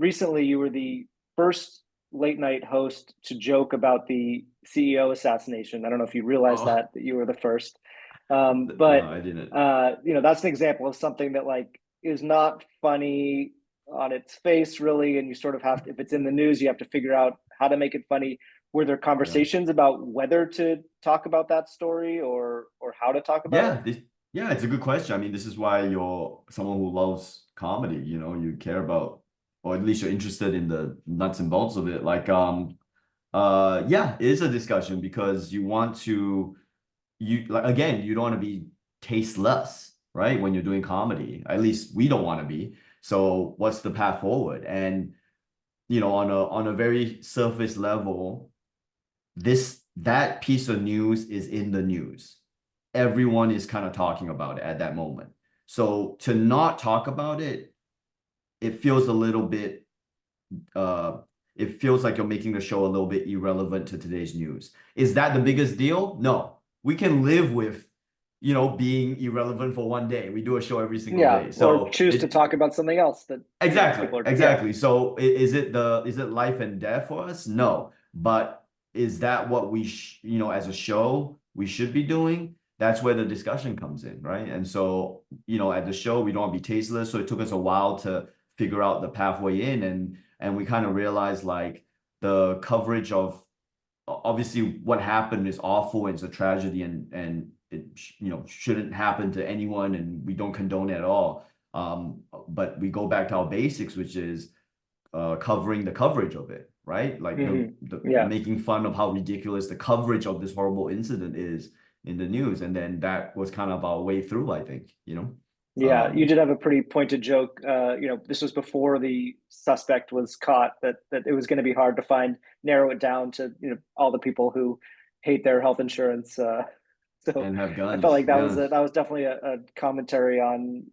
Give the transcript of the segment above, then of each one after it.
recently you were the first late night host to joke about the CEO assassination. I don't know if you realize Oh, that you were the first. no, But I didn't. that's an example of something that like is not funny on its face, really. And you sort of have to, if it's in the news, you have to figure out how to make it funny. Were there Yeah. conversations about whether to talk about that story or how to talk about it? Yeah, yeah, it's a good question. I mean, this is why you're someone who loves comedy, you care about, or at least you're interested in the nuts and bolts of it. Yeah, it is a discussion because you want to, like, again, you don't want to be tasteless, right? When you're doing comedy. At least we don't want to be. So what's the path forward? And, on a very surface level, that piece of news is in the news. Everyone is kind of talking about it at that moment. So to not talk about it, it feels a little bit it feels like you're making the show a little bit irrelevant to today's news. Is that the biggest deal? No. We can live with, being irrelevant for one day. We do a show every single Yeah, day. or So choose to it talk about something else that exactly, people are. Yeah, exactly. So is it life and death for us? No. But is that what as a show we should be doing? That's where the discussion comes in, right? And so, at the show we don't want to be tasteless. So it took us a while to figure out the pathway in, and we kind of realized like the coverage of obviously what happened is awful and it's a tragedy and it shouldn't happen to anyone and we don't condone it at all. But we go back to our basics, which is covering the coverage of it, right? Like the yeah. making fun of how ridiculous the coverage of this horrible incident is in the news. And then that was kind of our way through, I think. Yeah, you Um, did have a pretty pointed joke. This was before the suspect was caught, that it was going to be hard to narrow it down to, all the people who hate their health insurance. So and have I felt guns. like Yeah. that was definitely a commentary on,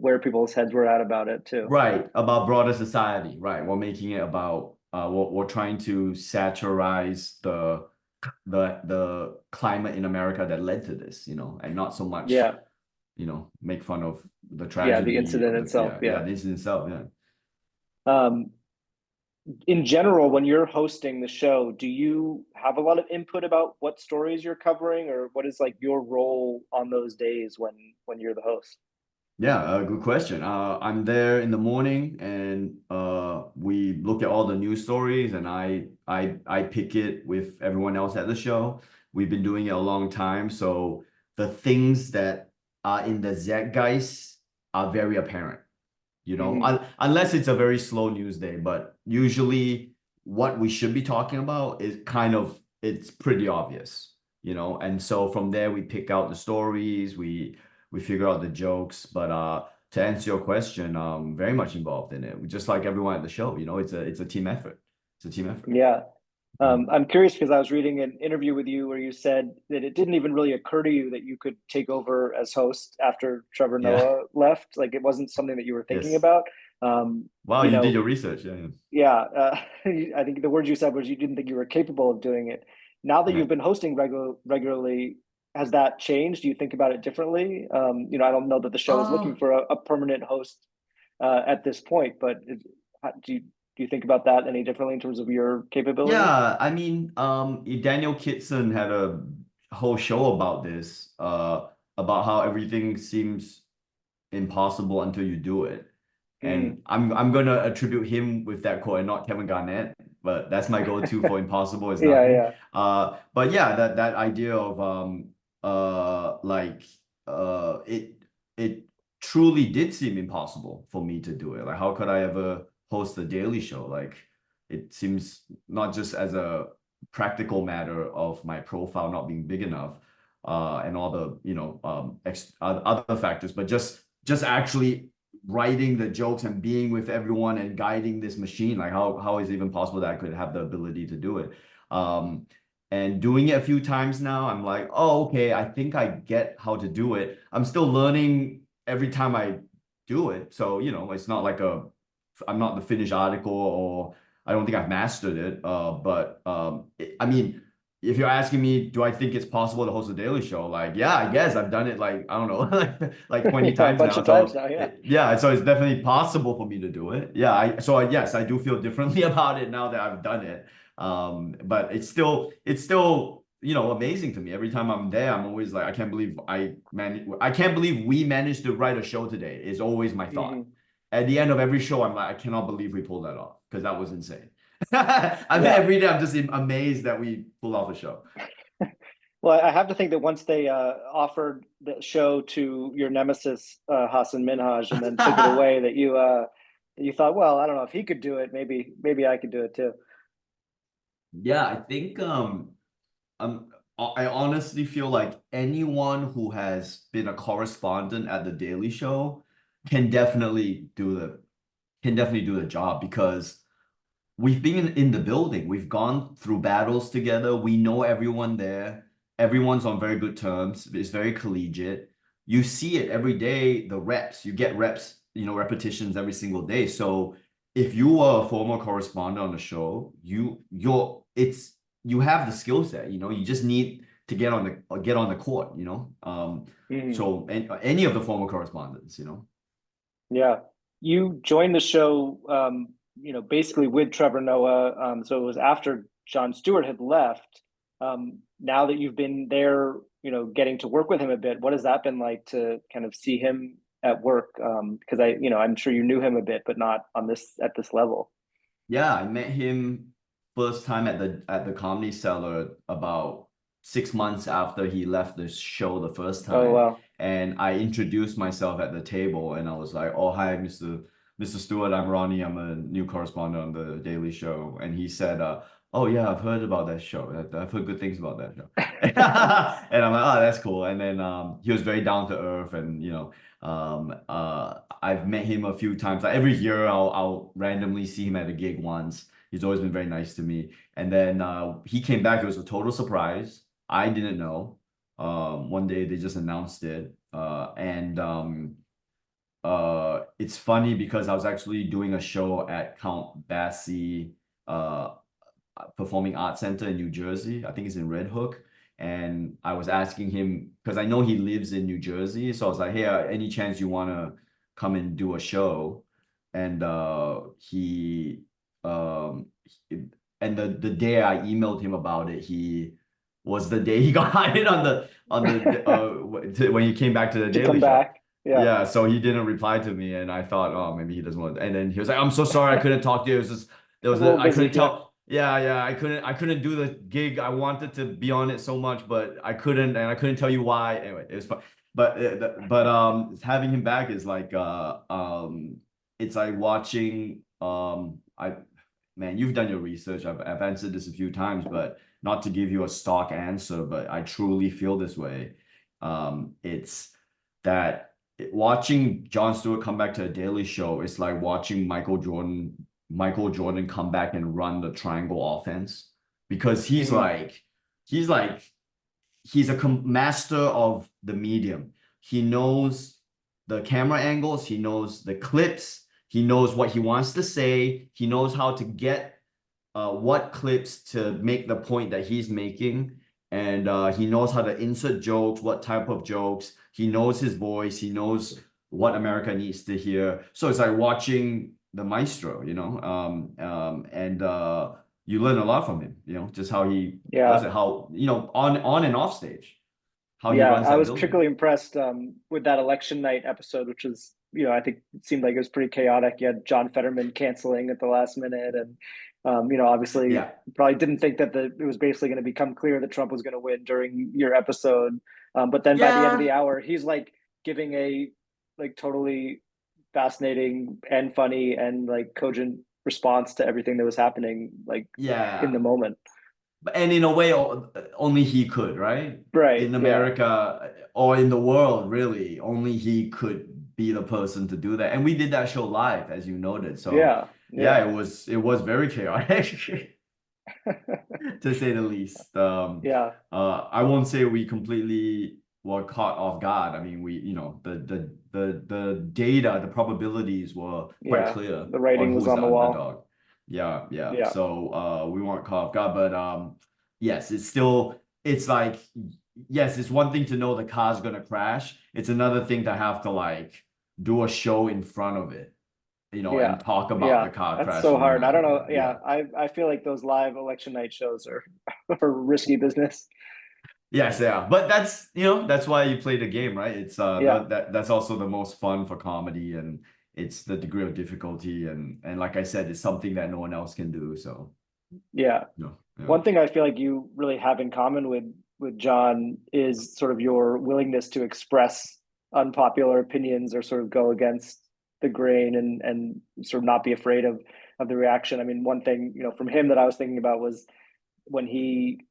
where people's heads were at about it too. Right, about broader society, right. We're making it about we're trying to satirize the climate in America that led to this, and not so much, Yeah, make fun of the yeah, the tragedy incident of itself. yeah, Yeah. the incident itself, yeah. Um, in general, when you're hosting the show, do you have a lot of input about what stories you're covering, or what is like your role on those days when you're the host? Yeah, good question. I'm there in the morning and we look at all the news stories and I pick it with everyone else at the show. We've been doing it a long time, so the things that are in the zeitgeist are very apparent, Hmm. unless it's a very slow news day, but usually what we should be talking about is it's pretty obvious, and so from there we pick out the stories, we figure out the jokes. But to answer your question, very much involved in it. Just like everyone at the show, it's a team effort. It's a team effort. Yeah. Mhm. I'm curious because I was reading an interview with you where you said that it didn't even really occur to you that you could take over as host after Trevor Yeah. Noah left. Like it wasn't something that you were thinking Yes. about. Um, Wow, you you did know, your research. Yeah, yeah. yeah, I think the words you said was you didn't think you were capable of doing it. Now that you've Right. been hosting regularly, has that changed? Do you think about it differently? I don't know that the show is looking Uh, for a permanent host at this point, but do you think about that any differently in terms of your capabilities? yeah, I mean, Daniel Kitson had a whole show about this, about how everything seems impossible until you do it. And Hmm. I'm gonna attribute him with that quote and not Kevin Garnett, but that's my go-to for impossible is Yeah, nothing. yeah. But yeah, that idea of like it truly did seem impossible for me to do it. Like how could I ever host a daily show? Like it seems not just as a practical matter of my profile not being big enough, and all the other factors, but just actually writing the jokes and being with everyone and guiding this machine. Like how is it even possible that I could have the ability to do it? Um, and doing it a few times now, I'm like, oh, okay, I think I get how to do it. I'm still learning every time I do it. So, it's not like I'm not the finished article, or I don't think I've mastered it. But I mean, if you're asking me, do I think it's possible to host a daily show? Like, yeah, I guess I've done it like, I don't know, like 20 Yeah, a times bunch now. of times So now. Yeah. yeah, so it's definitely possible for me to do it. Yeah, yes, I do feel differently about it now that I've done it. But it's still, amazing to me. Every time I'm there, I'm always like, I can't believe we managed to write a show today, is always my thought. Hmm. At the end of every show, I'm like, I cannot believe we pulled that off because that was insane. I mean, Yeah. every day I'm just amazed that we pulled off the show. Well, I have to think that once they offered the show to your nemesis Hassan Minhaj and then took it away, that you thought, well, I don't know if he could do it. Maybe I could do it too. Yeah, I think um I honestly feel like anyone who has been a correspondent at the Daily Show can definitely do the job because we've been in the building. We've gone through battles together. We know everyone there. Everyone's on very good terms. It's very collegiate. You see it every day, the reps. You get reps, repetitions every single day. So if you are a former correspondent on the show, you have the skill set, you just need to get on the court, Mhm. so any of the former correspondents. Yeah. You joined the show, basically with Trevor Noah. So it was after Jon Stewart had left. Now that you've been there, getting to work with him a bit, what has that been like to kind of see him at work? Because I'm sure you knew him a bit, but not at this level. Yeah, I met him first time at the Comedy Cellar about 6 months after he left the show the first Oh, time. wow. And I introduced myself at the table and I was like, "Oh, hi, Mr. Stewart, I'm Ronnie. I'm a new correspondent on the Daily Show." And he said, "Oh yeah, I've heard about that show. I've heard good things about that show." And I'm like, "Oh, that's cool." And then he was very down to earth and I've met him a few times. Like every year, I'll randomly see him at a gig once. He's always been very nice to me. And then he came back. It was a total surprise. I didn't know. One day they just announced it, and it's funny because I was actually doing a show at Count Basie uh, Performing Arts Center in New Jersey. I think it's in Red Hook. And I was asking him because I know he lives in New Jersey. So I was like, "Hey, any chance you want to come and do a show?" And um, he- and the day I emailed him about it, he was the day he got hired when he came back to the To Daily come Show. back. Yeah. Yeah, so he didn't reply to me, and I thought, oh, maybe he doesn't want. And then he was like, "I'm so sorry, I couldn't talk to you. It was just there A was little I busy. couldn't Yeah. tell. Yeah, yeah, I couldn't do the gig. I wanted to be on it so much, but I couldn't, and I couldn't tell you why. Anyway, it was fun. But having him back is like it's like watching I man, you've done your research. I've answered this a few times, but not to give you a stock answer, but I truly feel this way. It's that watching Jon Stewart come back to a Daily Show is like watching Michael Jordan come back and run the triangle offense because he's Hmm. like he's like he's a master of the medium. He knows the camera angles, he knows the clips, he knows what he wants to say, he knows how to get what clips to make the point that he's making. And he knows how to insert jokes, what type of jokes. He knows his voice. He knows what America needs to hear. So it's like watching the maestro, and you learn a lot from him, just how he does Yeah. it, how, on and off stage, how he Yeah, runs I that was building. particularly impressed with that election night episode, which was, I think it seemed like it was pretty chaotic. You had John Fetterman canceling at the last minute, and obviously Yeah. probably didn't think that it was basically going to become clear that Trump was going to win during your episode. But then by the end of the Yeah. hour, he's like giving a like totally fascinating and funny and like cogent response to everything that was happening, like in the Yeah. moment. And in a way, only he could, right? Right. In Yeah. America or in the world, really, only he could be the person to do that. And we did that show live, as you noted. So Yeah. yeah, Yeah. it was very chaotic, to say the least. Yeah. I won't say we completely were caught off guard. I mean, the data, the probabilities were quite Yeah, clear the on writing who was is on the the wall. underdog. Yeah, yeah. Yeah, So we weren't caught off guard, but yes, it's like, yes, it's one thing to know the car's gonna crash. It's another thing to have to like do a show in front of it, Yeah. and talk about Yeah. the car That's so crashing hard. I around don't know. you. Yeah. Yeah. I feel like those live election night shows are are risky business. Yes, yeah. But that's why you play the game, right? It's Yeah. that's also the most fun for comedy, and it's the degree of difficulty, and like I said, it's something that no one else can do. So, Yeah. yeah. One thing I feel like you really have in common with John is sort of your willingness to express unpopular opinions or sort of go against the grain and sort of not be afraid of the reaction. I mean, one thing, from him that I was thinking about was when he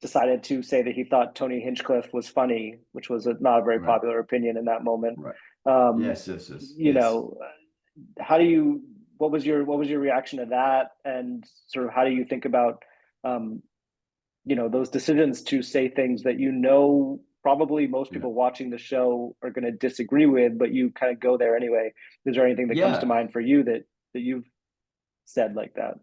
decided to say that he thought Tony Hinchcliffe was funny, which was not a very Right. popular opinion in that moment. Right. Um, Yes, yes, yes. you It's know, how do you what was your reaction to that, and sort of how do you think about um, those decisions to say things that probably most yeah. people watching the show are going to disagree with, but you kind of go there anyway? Is there anything that comes to Yeah. mind for you that you've said like that?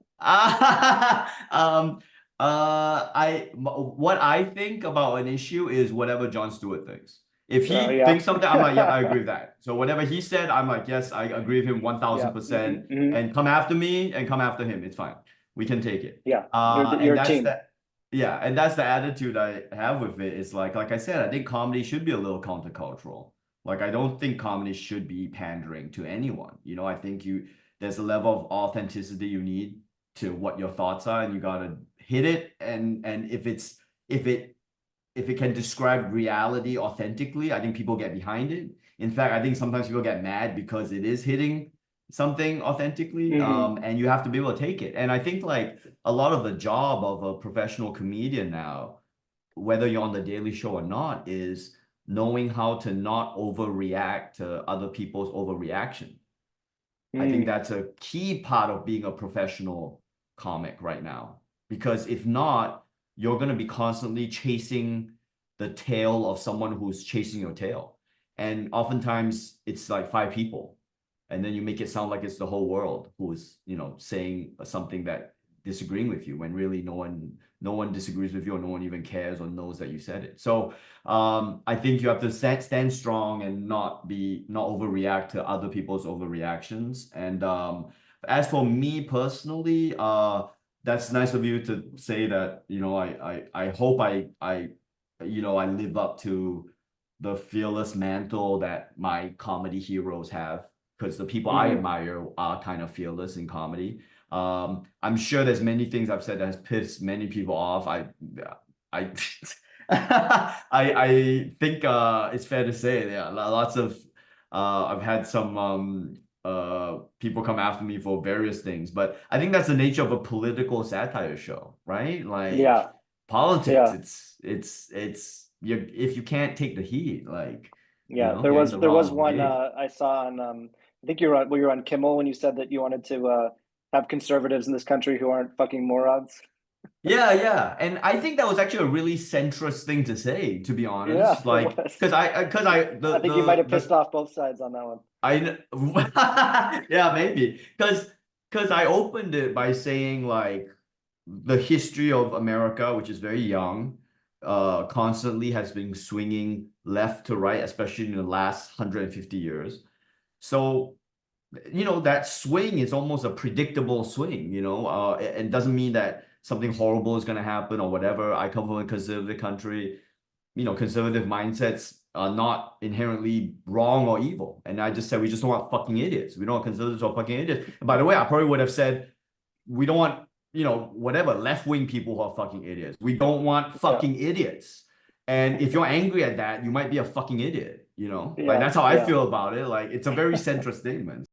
um what I think about an issue is whatever Jon Stewart thinks. If he Yeah. thinks something, I'm like, yeah, I agree with that. So whatever he said, I'm like, yes, I agree with him Yeah. 1000%. And come after me and come after him. It's fine. We can take it. Yeah. You're And you're a that's team. the yeah, and that's the attitude I have with it. It's like I said, I think comedy should be a little countercultural. Like I don't think comedy should be pandering to anyone. I think there's a level of authenticity you need to what your thoughts are, and you gotta hit it. And if it if it can describe reality authentically, I think people get behind it. In fact, I think sometimes people get mad because it is hitting something authentically, Hmm. and you have to be able to take it. And I think like a lot of the job of a professional comedian now, whether you're on the Daily Show or not, is knowing how to not overreact to other people's overreaction. I think Mm. that's a key part of being a professional comic right now. Because if not, you're going to be constantly chasing the tail of someone who's chasing your tail. And oftentimes it's like five people. And then you make it sound like it's the whole world who's, saying something that disagreeing with you when really no one disagrees with you, or no one even cares or knows that you said it. So I think you have to stand strong and not overreact to other people's overreactions. And as for me personally, that's nice of you to say that. I hope I live up to the fearless mantle that my comedy heroes have, because the people I Hmm. admire are kind of fearless in comedy. I'm sure there's many things I've said that has pissed many people off. I I think it's fair to say, yeah, lots of I've had some people come after me for various things, but I think that's the nature of a political satire show, right? Like Yeah. politics, Yeah. it's you if you can't take the heat, like Yeah. There you're in was the there was wrong one gig. I saw on I think you were on Kimmel when you said that you wanted to have conservatives in this country who aren't fucking morons. Yeah, yeah. And I think that was actually a really centrist thing to say, to be Yeah, honest. it Like, was. the I think you might have pissed the off both sides on that one. yeah, maybe. Because I opened it by saying like the history of America, which is very young, constantly has been swinging left to right, especially in the last 150 years. So that swing is almost a predictable swing. It doesn't mean that something horrible is going to happen or whatever. I come from a conservative country. Conservative mindsets are not inherently wrong or evil. And I just said we just don't want fucking idiots. We don't want conservatives or fucking idiots. And by the way, I probably would have said we don't want whatever left-wing people who are fucking idiots. We don't want Yeah. fucking idiots. And if you're angry at that, you might be a fucking idiot. Like Yeah. that's how I Yeah. feel about it. Like it's a very centrist statement.